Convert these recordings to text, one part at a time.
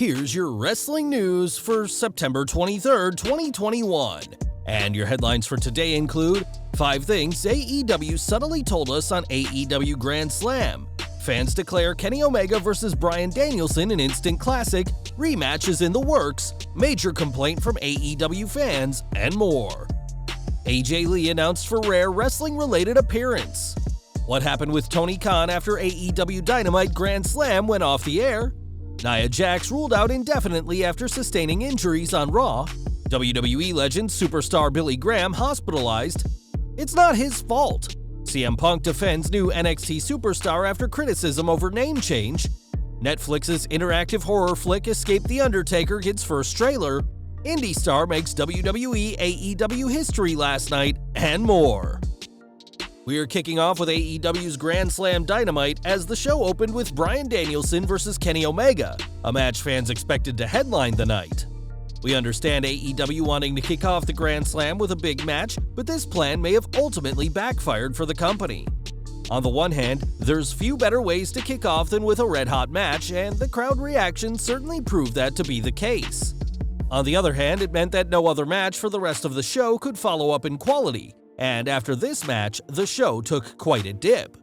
Here's your wrestling news for September 23rd, 2021. And your headlines for today include 5 things AEW subtly told us on AEW Grand Slam. Fans declare Kenny Omega vs. Bryan Danielson an instant classic, rematch is in the works, major complaint from AEW fans, and more. AJ Lee announced for rare wrestling-related appearance. What happened with Tony Khan after AEW Dynamite Grand Slam went off the air? Nia Jax ruled out indefinitely after sustaining injuries on Raw. WWE legend superstar Billy Graham hospitalized. It's not his fault. CM Punk defends new NXT superstar after criticism over name change. Netflix's interactive horror flick Escape the Undertaker gets first trailer. Indie star makes WWE AEW history last night, and more. We are kicking off with AEW's Grand Slam Dynamite as the show opened with Bryan Danielson vs. Kenny Omega, a match fans expected to headline the night. We understand AEW wanting to kick off the Grand Slam with a big match, but this plan may have ultimately backfired for the company. On the one hand, there's few better ways to kick off than with a red-hot match, and the crowd reaction certainly proved that to be the case. On the other hand, it meant that no other match for the rest of the show could follow up in quality, and after this match, the show took quite a dip.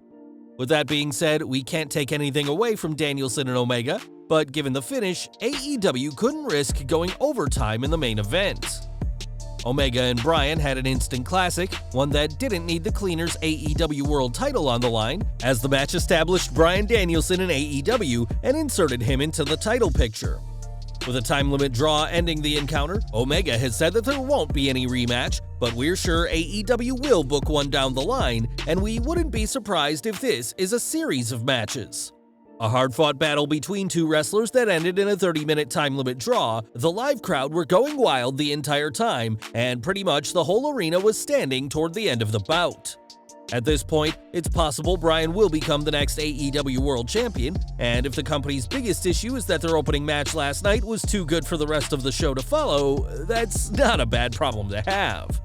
With that being said, we can't take anything away from Danielson and Omega, but given the finish, AEW couldn't risk going overtime in the main event. Omega and Bryan had an instant classic, one that didn't need the cleaners AEW World title on the line, as the match established Bryan Danielson in AEW and inserted him into the title picture. With a time limit draw ending the encounter, Omega has said that there won't be any rematch, but we're sure AEW will book one down the line, and we wouldn't be surprised if this is a series of matches. A hard-fought battle between two wrestlers that ended in a 30-minute time limit draw, the live crowd were going wild the entire time, and pretty much the whole arena was standing toward the end of the bout. At this point, it's possible Bryan will become the next AEW World Champion, and if the company's biggest issue is that their opening match last night was too good for the rest of the show to follow, that's not a bad problem to have.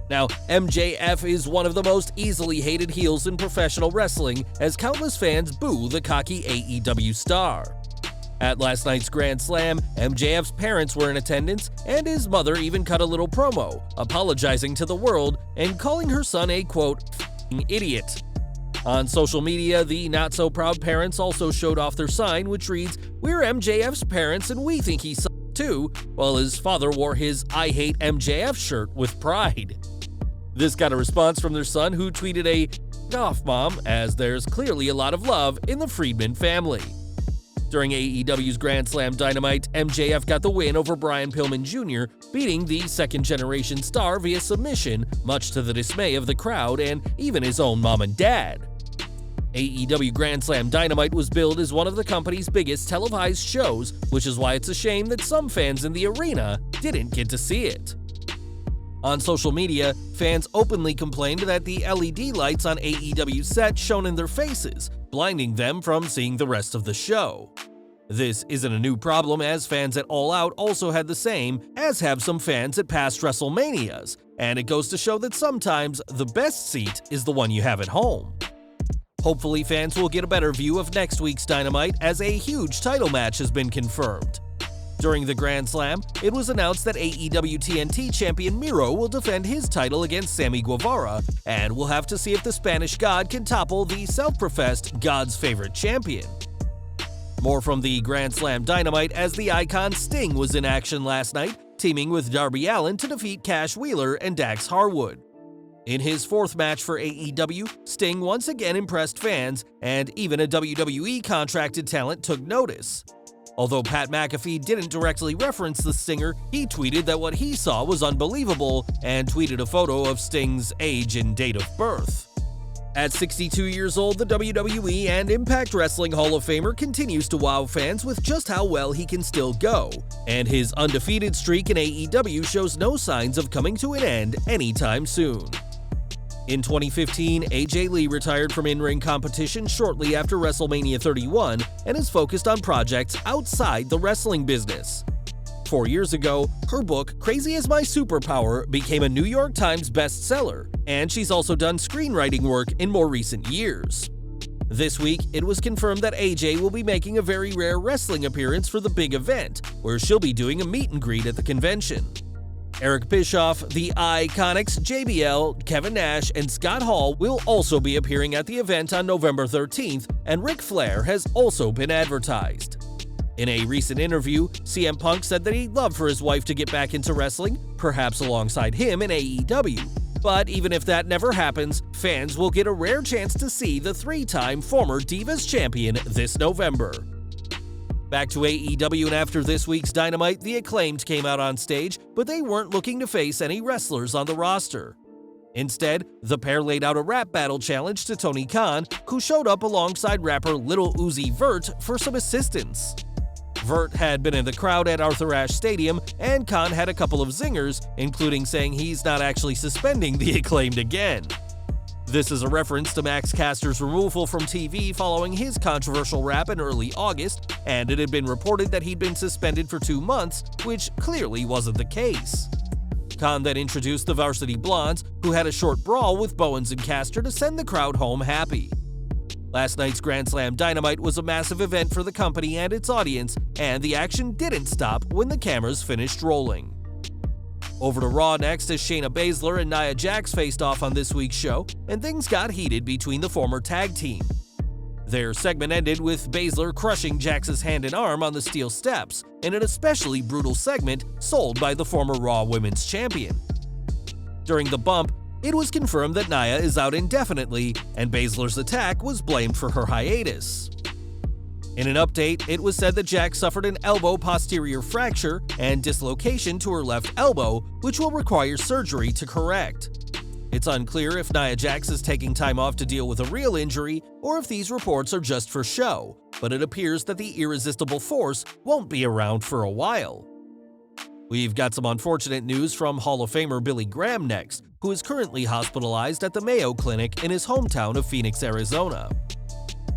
Now, MJF is one of the most easily hated heels in professional wrestling, as countless fans boo the cocky AEW star. At last night's Grand Slam, MJF's parents were in attendance, and his mother even cut a little promo, apologizing to the world and calling her son a, quote, "f***ing idiot." On social media, the not-so-proud parents also showed off their sign, which reads, "We're MJF's parents and we think he sucks too," while his father wore his "I hate MJF" shirt with pride. This got a response from their son, who tweeted a "F*** off, Mom," as there's clearly a lot of love in the Friedman family. During AEW's Grand Slam Dynamite, MJF got the win over Brian Pillman Jr., beating the second-generation star via submission, much to the dismay of the crowd and even his own mom and dad. AEW Grand Slam Dynamite was billed as one of the company's biggest televised shows, which is why it's a shame that some fans in the arena didn't get to see it. On social media, fans openly complained that the LED lights on AEW's set shone in their faces, blinding them from seeing the rest of the show. This isn't a new problem, as fans at All Out also had the same, as have some fans at past WrestleManias, and it goes to show that sometimes the best seat is the one you have at home. Hopefully fans will get a better view of next week's Dynamite, as a huge title match has been confirmed. During the Grand Slam, it was announced that AEW TNT champion Miro will defend his title against Sammy Guevara, and we'll have to see if the Spanish God can topple the self-professed God's favorite champion. More from the Grand Slam Dynamite, as the icon Sting was in action last night, teaming with Darby Allin to defeat Cash Wheeler and Dax Harwood. In his 4th match for AEW, Sting once again impressed fans, and even a WWE contracted talent took notice. Although Pat McAfee didn't directly reference the Stinger, he tweeted that what he saw was unbelievable and tweeted a photo of Sting's age and date of birth. At 62 years old, the WWE and Impact Wrestling Hall of Famer continues to wow fans with just how well he can still go, and his undefeated streak in AEW shows no signs of coming to an end anytime soon. In 2015, AJ Lee retired from in-ring competition shortly after WrestleMania 31 and is focused on projects outside the wrestling business. 4 years ago, her book, Crazy as My Superpower, became a New York Times bestseller, and she's also done screenwriting work in more recent years. This week, it was confirmed that AJ will be making a very rare wrestling appearance for the big event, where she'll be doing a meet and greet at the convention. Eric Bischoff, the Iconics, JBL, Kevin Nash, and Scott Hall will also be appearing at the event on November 13th, and Ric Flair has also been advertised. In a recent interview, CM Punk said that he'd love for his wife to get back into wrestling, perhaps alongside him in AEW. But even if that never happens, fans will get a rare chance to see the three-time former Divas champion this November. Back to AEW, and after this week's Dynamite, the Acclaimed came out on stage, but they weren't looking to face any wrestlers on the roster. Instead, the pair laid out a rap battle challenge to Tony Khan, who showed up alongside rapper Lil Uzi Vert for some assistance. Vert had been in the crowd at Arthur Ashe Stadium, and Khan had a couple of zingers, including saying he's not actually suspending the Acclaimed again. This is a reference to Max Caster's removal from TV following his controversial rap in early August, and it had been reported that he'd been suspended for 2 months, which clearly wasn't the case. Khan then introduced the Varsity Blondes, who had a short brawl with Bowens and Caster to send the crowd home happy. Last night's Grand Slam Dynamite was a massive event for the company and its audience, and the action didn't stop when the cameras finished rolling. Over to Raw next as Shayna Baszler and Nia Jax faced off on this week's show, and things got heated between the former tag team. Their segment ended with Baszler crushing Jax's hand and arm on the steel steps, in an especially brutal segment sold by the former Raw Women's Champion. During the bump, it was confirmed that Nia is out indefinitely, and Baszler's attack was blamed for her hiatus. In an update, it was said that Jax suffered an elbow posterior fracture and dislocation to her left elbow, which will require surgery to correct. It's unclear if Nia Jax is taking time off to deal with a real injury or if these reports are just for show, but it appears that the irresistible force won't be around for a while. We've got some unfortunate news from Hall of Famer Billy Graham next, who is currently hospitalized at the Mayo Clinic in his hometown of Phoenix, Arizona.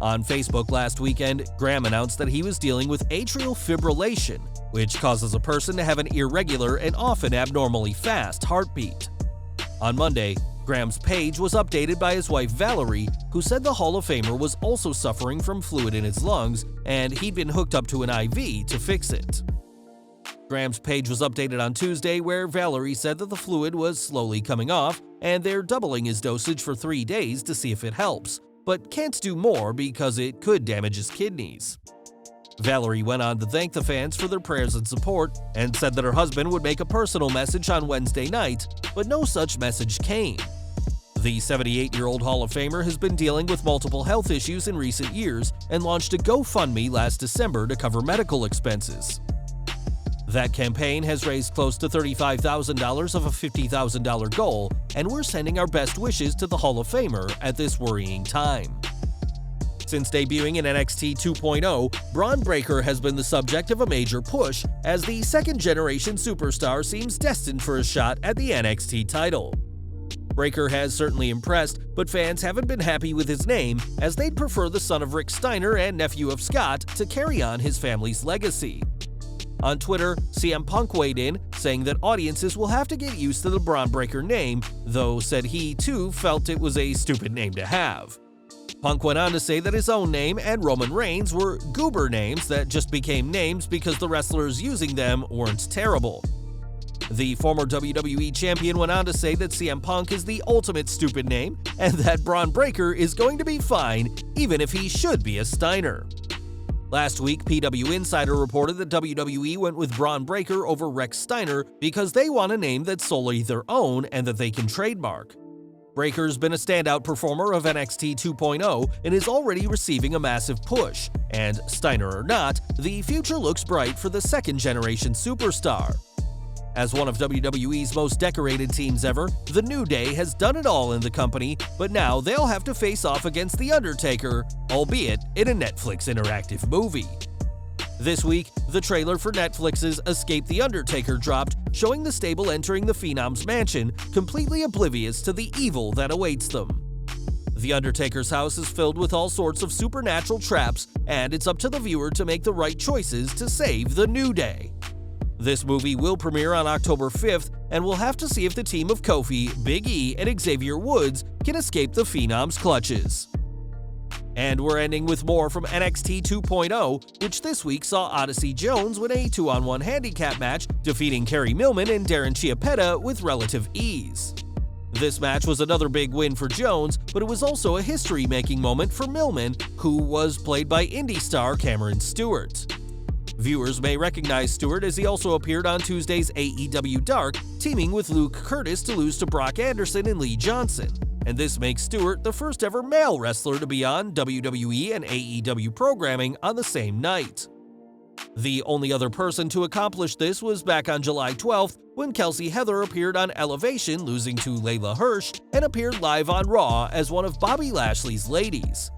On Facebook last weekend, Graham announced that he was dealing with atrial fibrillation, which causes a person to have an irregular and often abnormally fast heartbeat. On Monday, Graham's page was updated by his wife Valerie, who said the Hall of Famer was also suffering from fluid in his lungs and he'd been hooked up to an IV to fix it. Graham's page was updated on Tuesday, where Valerie said that the fluid was slowly coming off and they're doubling his dosage for 3 days to see if it helps, but can't do more because it could damage his kidneys. Valerie went on to thank the fans for their prayers and support and said that her husband would make a personal message on Wednesday night, but no such message came. The 78-year-old Hall of Famer has been dealing with multiple health issues in recent years and launched a GoFundMe last December to cover medical expenses. That campaign has raised close to $35,000 of a $50,000 goal, and we're sending our best wishes to the Hall of Famer at this worrying time. Since debuting in NXT 2.0, Bron Breakker has been the subject of a major push, as the second-generation superstar seems destined for a shot at the NXT title. Breakker has certainly impressed, but fans haven't been happy with his name, as they'd prefer the son of Rick Steiner and nephew of Scott to carry on his family's legacy. On Twitter, CM Punk weighed in, saying that audiences will have to get used to the Bron Breakker name, though said he, too, felt it was a stupid name to have. Punk went on to say that his own name and Roman Reigns were goober names that just became names because the wrestlers using them weren't terrible. The former WWE champion went on to say that CM Punk is the ultimate stupid name, and that Bron Breakker is going to be fine, even if he should be a Steiner. Last week, PW Insider reported that WWE went with Bron Breakker over Rex Steiner because they want a name that's solely their own and that they can trademark. Breakker's been a standout performer of NXT 2.0 and is already receiving a massive push, and Steiner or not, the future looks bright for the second-generation superstar. As one of WWE's most decorated teams ever, The New Day has done it all in the company, but now they'll have to face off against The Undertaker, albeit in a Netflix interactive movie. This week, the trailer for Netflix's Escape the Undertaker dropped, showing the stable entering the Phenom's mansion, completely oblivious to the evil that awaits them. The Undertaker's house is filled with all sorts of supernatural traps, and it's up to the viewer to make the right choices to save The New Day. This movie will premiere on October 5th, and we'll have to see if the team of Kofi, Big E, and Xavier Woods can escape the Phenom's clutches. And we're ending with more from NXT 2.0, which this week saw Odyssey Jones win a 2-on-1 handicap match, defeating Kerry Millman and Darren Chiappetta with relative ease. This match was another big win for Jones, but it was also a history-making moment for Millman, who was played by indie star Cameron Stewart. Viewers may recognize Stewart as he also appeared on Tuesday's AEW Dark, teaming with Luke Curtis to lose to Brock Anderson and Lee Johnson. And this makes Stewart the first ever male wrestler to be on WWE and AEW programming on the same night. The only other person to accomplish this was back on July 12th when Kelsey Heather appeared on Elevation, losing to Layla Hirsch, and appeared live on Raw as one of Bobby Lashley's ladies.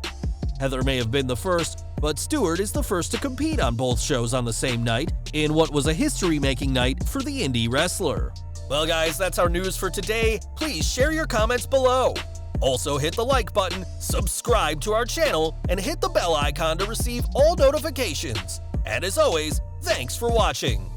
Heather may have been the first, but Stewart is the first to compete on both shows on the same night in what was a history-making night for the indie wrestler. Well guys, that's our news for today. Please share your comments below. Also hit the like button, subscribe to our channel, and hit the bell icon to receive all notifications. And as always, thanks for watching.